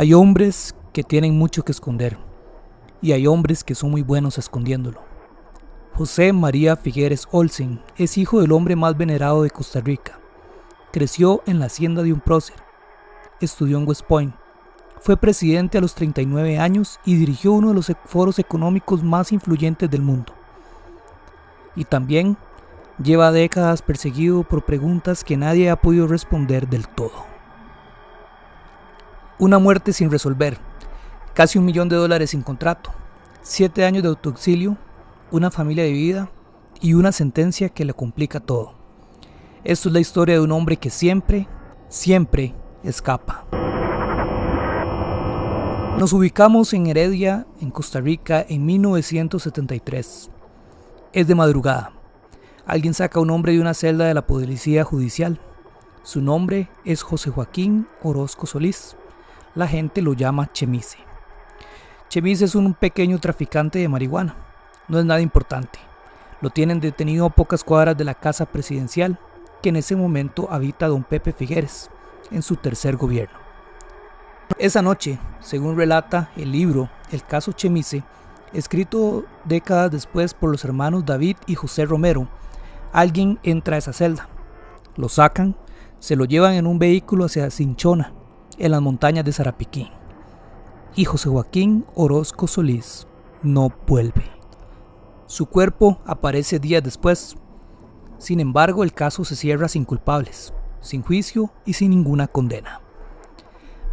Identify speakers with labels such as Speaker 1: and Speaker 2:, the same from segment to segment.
Speaker 1: Hay hombres que tienen mucho que esconder y hay hombres que son muy buenos escondiéndolo. José María Figueres Olsen es hijo del hombre más venerado de Costa Rica. Creció en la hacienda de un prócer, estudió en West Point, fue presidente a los 39 años y dirigió uno de los foros económicos más influyentes del mundo. Y también lleva décadas perseguido por preguntas que nadie ha podido responder del todo. Una muerte sin resolver, casi $1 millón sin contrato, 7 años de autoexilio, una familia dividida y una sentencia que le complica todo. Esto es la historia de un hombre que siempre escapa. Nos ubicamos en Heredia, en Costa Rica, en 1973. Es de madrugada. Alguien saca a un hombre de una celda de la policía judicial. Su nombre es José Joaquín Orozco Solís. La gente lo llama Chemise. Chemise es un pequeño traficante de marihuana. No es nada importante. Lo tienen detenido a pocas cuadras de la casa presidencial, que en ese momento habita don Pepe Figueres, en su tercer gobierno. Esa noche, según relata el libro El caso Chemise, escrito décadas después por los hermanos David y José Romero, alguien entra a esa celda. Lo sacan, se lo llevan en un vehículo hacia Cinchona, en las montañas de Sarapiquí. Y José Joaquín Orozco Solís no vuelve. Su cuerpo aparece días después. Sin embargo, el caso se cierra sin culpables, sin juicio y sin ninguna condena.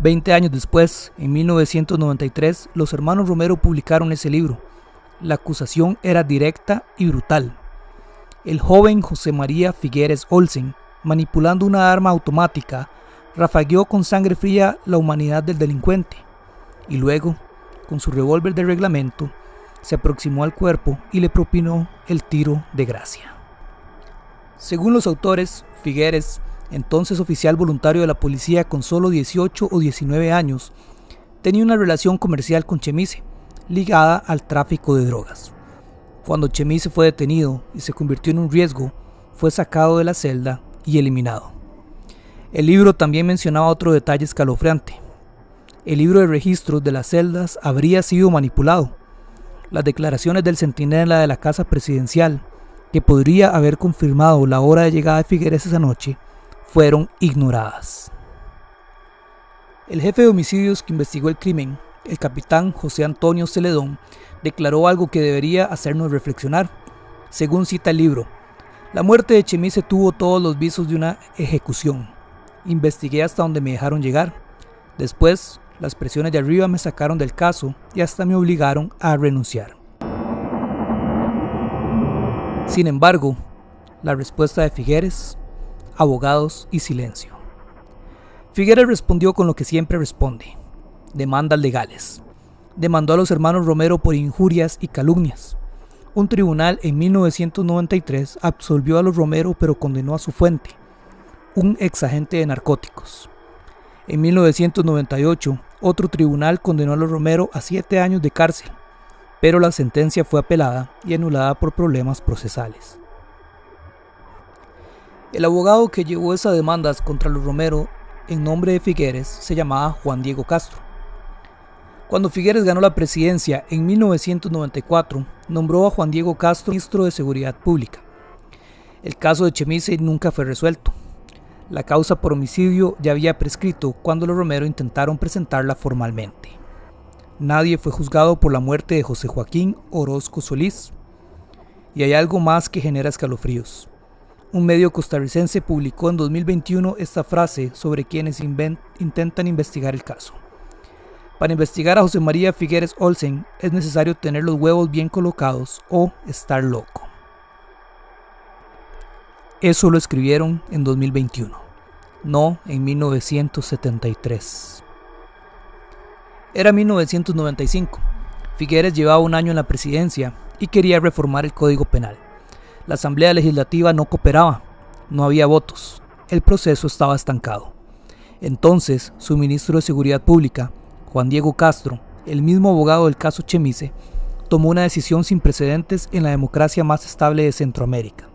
Speaker 1: 20 años después, en 1993, los hermanos Romero publicaron ese libro. La acusación era directa y brutal. El joven José María Figueres Olsen, manipulando una arma automática, rafagueó con sangre fría la humanidad del delincuente y luego, con su revólver de reglamento, se aproximó al cuerpo y le propinó el tiro de gracia. Según los autores, Figueres, entonces oficial voluntario de la policía con solo 18 o 19 años, tenía una relación comercial con Chemise, ligada al tráfico de drogas. Cuando Chemise fue detenido y se convirtió en un riesgo, fue sacado de la celda y eliminado. El libro también mencionaba otro detalle escalofriante. El libro de registros de las celdas habría sido manipulado. Las declaraciones del centinela de la casa presidencial, que podría haber confirmado la hora de llegada de Figueres esa noche, fueron ignoradas. El jefe de homicidios que investigó el crimen, el capitán José Antonio Celedón, declaró algo que debería hacernos reflexionar. Según cita el libro, la muerte de Chemise tuvo todos los visos de una ejecución. Investigué hasta donde me dejaron llegar. Después, las presiones de arriba me sacaron del caso y hasta me obligaron a renunciar. Sin embargo, la respuesta de Figueres: abogados y silencio. Figueres respondió con lo que siempre responde: demandas legales. Demandó a los hermanos Romero por injurias y calumnias. Un tribunal en 1993 absolvió a los Romero, pero condenó a su fuente, un exagente de narcóticos. En 1998, otro tribunal condenó a los Romero a 7 años de cárcel, pero la sentencia fue apelada y anulada por problemas procesales. El abogado que llevó esas demandas contra los Romero en nombre de Figueres se llamaba Juan Diego Castro. Cuando Figueres ganó la presidencia en 1994, nombró a Juan Diego Castro ministro de Seguridad Pública. El caso de Chemise nunca fue resuelto. La causa por homicidio ya había prescrito cuando los Romero intentaron presentarla formalmente. Nadie fue juzgado por la muerte de José Joaquín Orozco Solís. Y hay algo más que genera escalofríos. Un medio costarricense publicó en 2021 esta frase sobre quienes intentan investigar el caso: para investigar a José María Figueres Olsen es necesario tener los huevos bien colocados o estar loco. Eso lo escribieron en 2021, no en 1973. Era 1995. Figueres llevaba un año en la presidencia y quería reformar el Código Penal. La Asamblea Legislativa no cooperaba, no había votos, el proceso estaba estancado. Entonces, su ministro de Seguridad Pública, Juan Diego Castro, el mismo abogado del caso Chemise, tomó una decisión sin precedentes en la democracia más estable de Centroamérica.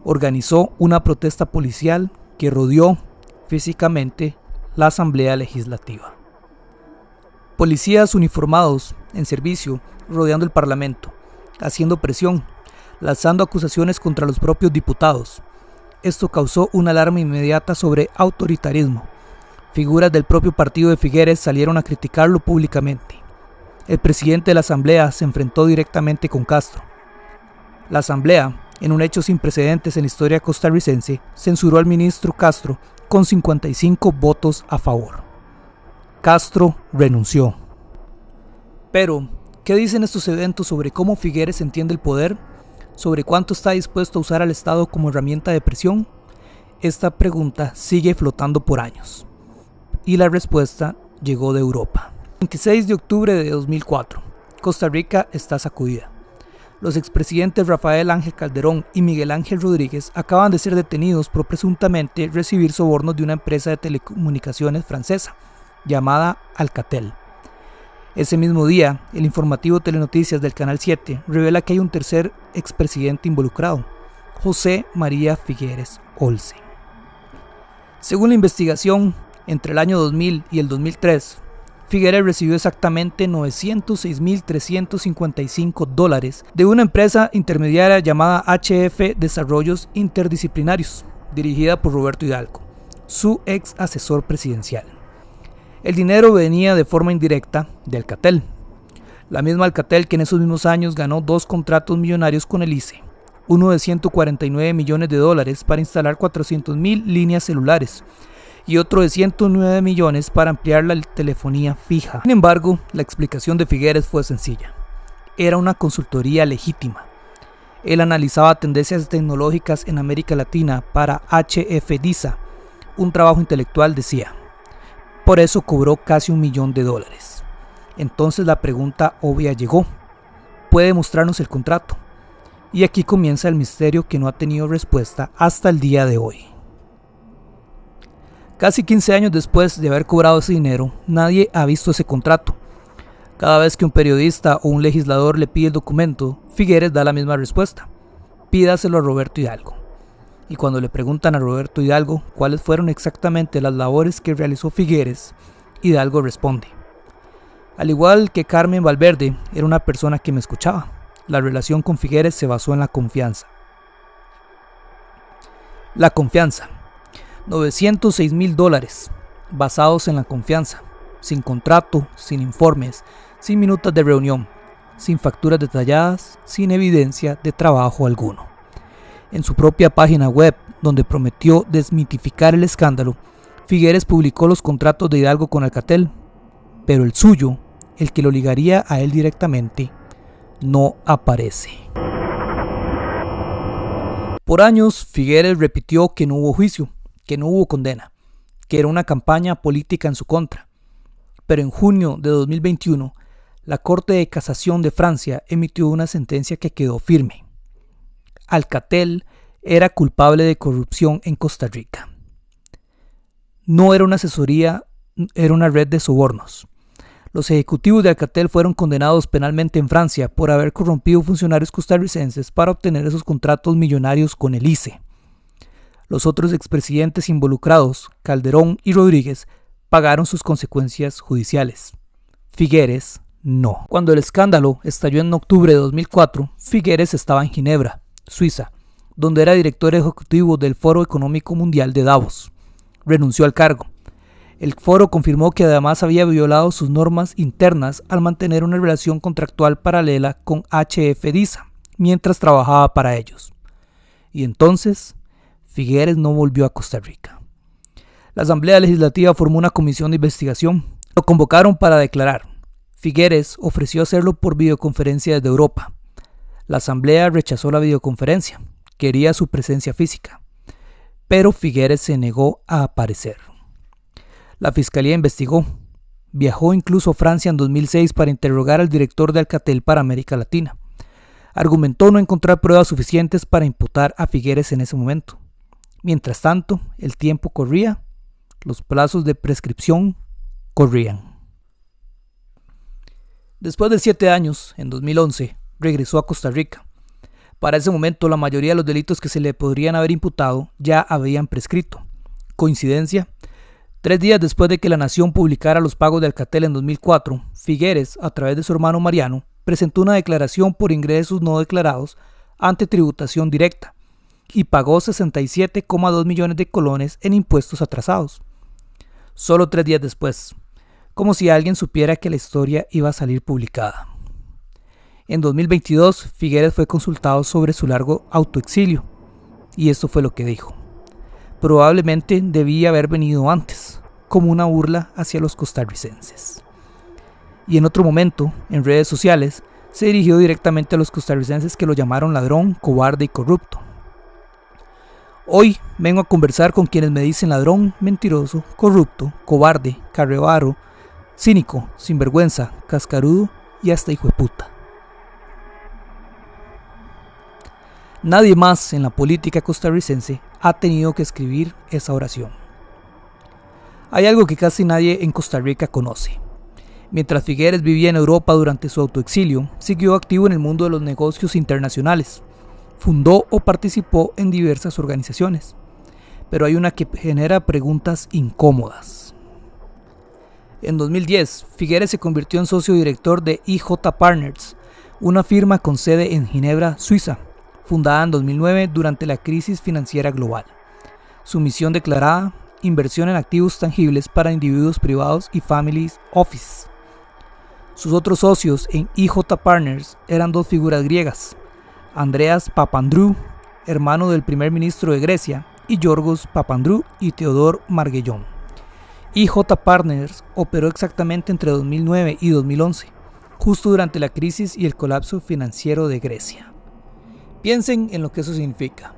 Speaker 1: Organizó una protesta policial que rodeó físicamente la Asamblea Legislativa. Policías uniformados en servicio rodeando el Parlamento, haciendo presión, lanzando acusaciones contra los propios diputados. Esto causó una alarma inmediata sobre autoritarismo. Figuras del propio partido de Figueres salieron a criticarlo públicamente. El presidente de la Asamblea se enfrentó directamente con Castro. La Asamblea, en un hecho sin precedentes en la historia costarricense, censuró al ministro Castro con 55 votos a favor. Castro renunció. Pero, ¿qué dicen estos eventos sobre cómo Figueres entiende el poder? ¿Sobre cuánto está dispuesto a usar al Estado como herramienta de presión? Esta pregunta sigue flotando por años. Y la respuesta llegó de Europa. 26 de octubre de 2004. Costa Rica está sacudida. Los expresidentes Rafael Ángel Calderón y Miguel Ángel Rodríguez acaban de ser detenidos por presuntamente recibir sobornos de una empresa de telecomunicaciones francesa llamada Alcatel. Ese mismo día, el informativo Telenoticias del Canal 7 revela que hay un tercer expresidente involucrado, José María Figueres Olsen. Según la investigación, entre el año 2000 y el 2003, Figueres recibió exactamente $906.355 de una empresa intermediaria llamada HF Desarrollos Interdisciplinarios, dirigida por Roberto Hidalgo, su ex asesor presidencial. El dinero venía de forma indirecta de Alcatel, la misma Alcatel que en esos mismos años ganó 2 contratos millonarios con el ICE, uno de $149 millones para instalar 400.000 líneas celulares, y otro de 109 millones para ampliar la telefonía fija. Sin embargo, la explicación de Figueres fue sencilla. Era una consultoría legítima. Él analizaba tendencias tecnológicas en América Latina para HF DISA, un trabajo intelectual, decía. Por eso cobró casi $1 millón. Entonces la pregunta obvia llegó. ¿Puede mostrarnos el contrato? Y aquí comienza el misterio que no ha tenido respuesta hasta el día de hoy. Casi 15 años después de haber cobrado ese dinero, nadie ha visto ese contrato. Cada vez que un periodista o un legislador le pide el documento, Figueres da la misma respuesta: pídaselo a Roberto Hidalgo. Y cuando le preguntan a Roberto Hidalgo cuáles fueron exactamente las labores que realizó Figueres, Hidalgo responde: al igual que Carmen Valverde, era una persona que me escuchaba. La relación con Figueres se basó en la confianza. La confianza. $906.000 basados en la confianza, sin contrato, sin informes, sin minutas de reunión, sin facturas detalladas, sin evidencia de trabajo alguno. En su propia página web, donde prometió desmitificar el escándalo, Figueres publicó los contratos de Hidalgo con Alcatel, pero el suyo, el que lo ligaría a él directamente, no aparece. Por años, Figueres repitió que no hubo juicio, que no hubo condena, que era una campaña política en su contra. Pero en junio de 2021, la Corte de Casación de Francia emitió una sentencia que quedó firme. Alcatel era culpable de corrupción en Costa Rica. No era una asesoría, era una red de sobornos. Los ejecutivos de Alcatel fueron condenados penalmente en Francia por haber corrompido funcionarios costarricenses para obtener esos contratos millonarios con el ICE. Los otros expresidentes involucrados, Calderón y Rodríguez, pagaron sus consecuencias judiciales. Figueres no. Cuando el escándalo estalló en octubre de 2004, Figueres estaba en Ginebra, Suiza, donde era director ejecutivo del Foro Económico Mundial de Davos. Renunció al cargo. El foro confirmó que además había violado sus normas internas al mantener una relación contractual paralela con HF DISA, mientras trabajaba para ellos. Y entonces, Figueres no volvió a Costa Rica. La Asamblea Legislativa formó una comisión de investigación. Lo convocaron para declarar. Figueres ofreció hacerlo por videoconferencia desde Europa. La Asamblea rechazó la videoconferencia. Quería su presencia física. Pero Figueres se negó a aparecer. La Fiscalía investigó. Viajó incluso a Francia en 2006 para interrogar al director de Alcatel para América Latina. Argumentó no encontrar pruebas suficientes para imputar a Figueres en ese momento. Mientras tanto, el tiempo corría, los plazos de prescripción corrían. Después de 7 años, en 2011, regresó a Costa Rica. Para ese momento, la mayoría de los delitos que se le podrían haber imputado ya habían prescrito. ¿Coincidencia? 3 días después de que La Nación publicara los pagos de Alcatel en 2004, Figueres, a través de su hermano Mariano, presentó una declaración por ingresos no declarados ante tributación directa y pagó 67,2 millones de colones en impuestos atrasados. Solo 3 días después, como si alguien supiera que la historia iba a salir publicada. En 2022, Figueres fue consultado sobre su largo autoexilio, y esto fue lo que dijo. Probablemente debía haber venido antes, como una burla hacia los costarricenses. Y en otro momento, en redes sociales, se dirigió directamente a los costarricenses que lo llamaron ladrón, cobarde y corrupto. Hoy vengo a conversar con quienes me dicen ladrón, mentiroso, corrupto, cobarde, carrevaro, cínico, sinvergüenza, cascarudo y hasta hijueputa. Nadie más en la política costarricense ha tenido que escribir esa oración. Hay algo que casi nadie en Costa Rica conoce. Mientras Figueres vivía en Europa durante su autoexilio, siguió activo en el mundo de los negocios internacionales. Fundó o participó en diversas organizaciones. Pero hay una que genera preguntas incómodas. En 2010, Figueres se convirtió en socio director de IJ Partners, una firma con sede en Ginebra, Suiza, fundada en 2009 durante la crisis financiera global. Su misión declarada: inversión en activos tangibles para individuos privados y families office. Sus otros socios en IJ Partners eran 2 figuras griegas: Andreas Papandreou, hermano del primer ministro de Grecia, y Yorgos Papandreou y Teodor Marguellón. IJ Partners operó exactamente entre 2009 y 2011, justo durante la crisis y el colapso financiero de Grecia. Piensen en lo que eso significa.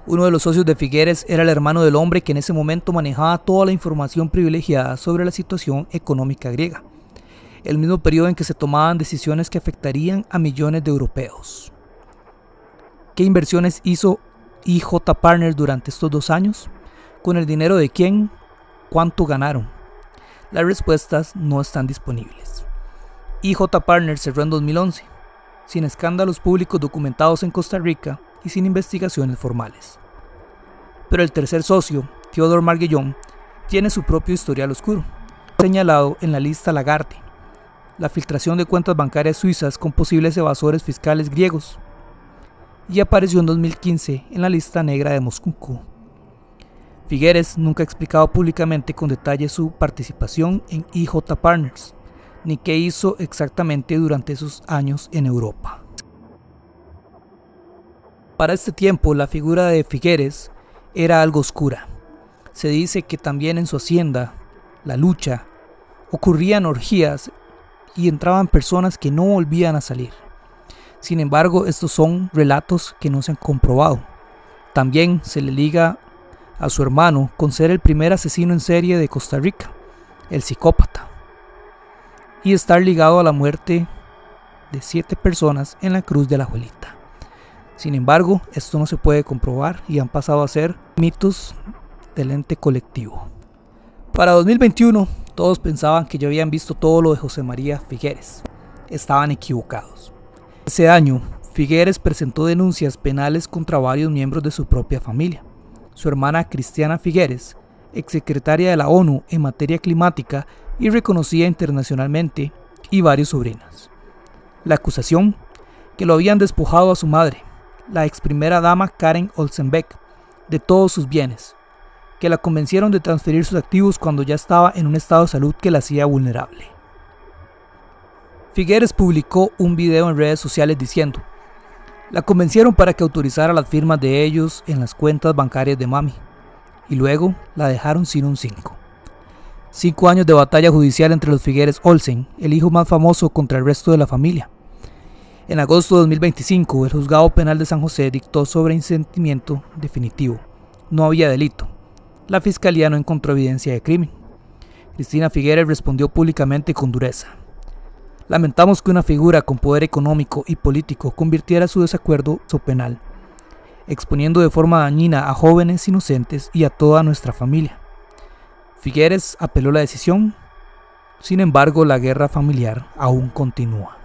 Speaker 1: Uno de los socios de Figueres era el hermano del hombre que en ese momento manejaba toda la información privilegiada sobre la situación económica griega, el mismo periodo en que se tomaban decisiones que afectarían a millones de europeos. ¿Qué inversiones hizo IJ Partners durante estos 2 años? ¿Con el dinero de quién? ¿Cuánto ganaron? Las respuestas no están disponibles. IJ Partners cerró en 2011, sin escándalos públicos documentados en Costa Rica y sin investigaciones formales. Pero el tercer socio, Teodor Marguellón, tiene su propio historial oscuro, señalado en la lista Lagarde, la filtración de cuentas bancarias suizas con posibles evasores fiscales griegos, y apareció en 2015 en la lista negra de Moscú. Figueres nunca ha explicado públicamente con detalle su participación en IJ Partners, ni qué hizo exactamente durante esos años en Europa. Para este tiempo, la figura de Figueres era algo oscura. Se dice que también en su hacienda, La Lucha, ocurrían orgías y entraban personas que no volvían a salir. Sin embargo, estos son relatos que no se han comprobado. También se le liga a su hermano con ser el primer asesino en serie de Costa Rica, el psicópata, y estar ligado a la muerte de 7 personas en la Cruz de la Abuelita. Sin embargo, esto no se puede comprobar y han pasado a ser mitos del ente colectivo. Para 2021, todos pensaban que ya habían visto todo lo de José María Figueres. Estaban equivocados. Ese año, Figueres presentó denuncias penales contra varios miembros de su propia familia. Su hermana Cristiana Figueres, exsecretaria de la ONU en materia climática y reconocida internacionalmente, y varios sobrinos. La acusación: que lo habían despojado a su madre, la ex primera dama Karen Olsenbeck, de todos sus bienes, que la convencieron de transferir sus activos cuando ya estaba en un estado de salud que la hacía vulnerable. Figueres publicó un video en redes sociales diciendo: la convencieron para que autorizara las firmas de ellos en las cuentas bancarias de mami, y luego la dejaron sin un 5. 5 años de batalla judicial entre los Figueres Olsen, el hijo más famoso, contra el resto de la familia. En agosto de 2025, el juzgado penal de San José dictó sobreseimiento definitivo. No había delito. La fiscalía no encontró evidencia de crimen. Cristina Figueres respondió públicamente con dureza: lamentamos que una figura con poder económico y político convirtiera su desacuerdo en penal, exponiendo de forma dañina a jóvenes inocentes y a toda nuestra familia. Figueres apeló la decisión. Sin embargo, la guerra familiar aún continúa.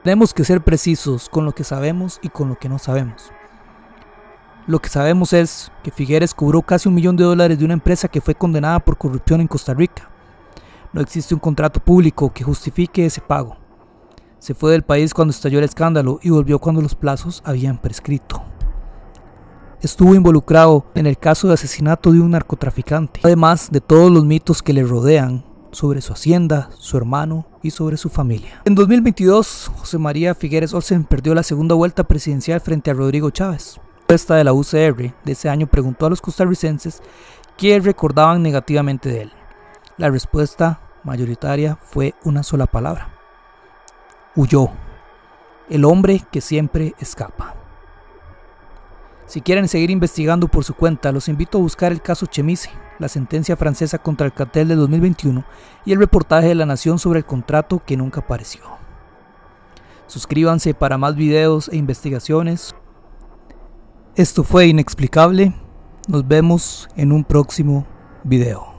Speaker 1: Tenemos que ser precisos con lo que sabemos y con lo que no sabemos. Lo que sabemos es que Figueres cobró casi $1 millón de una empresa que fue condenada por corrupción en Costa Rica. No existe un contrato público que justifique ese pago. Se fue del país cuando estalló el escándalo y volvió cuando los plazos habían prescrito. Estuvo involucrado en el caso de asesinato de un narcotraficante, además de todos los mitos que le rodean sobre su hacienda, su hermano y sobre su familia. En 2022, José María Figueres Olsen perdió la segunda vuelta presidencial frente a Rodrigo Chávez. La encuesta de la UCR de ese año preguntó a los costarricenses qué recordaban negativamente de él. La respuesta mayoritaria fue una sola palabra: huyó. El hombre que siempre escapa. Si quieren seguir investigando por su cuenta, los invito a buscar el caso Chemise, la sentencia francesa contra el cartel de 2021 y el reportaje de La Nación sobre el contrato que nunca apareció. Suscríbanse para más videos e investigaciones. Esto fue Inexplicable. Nos vemos en un próximo video.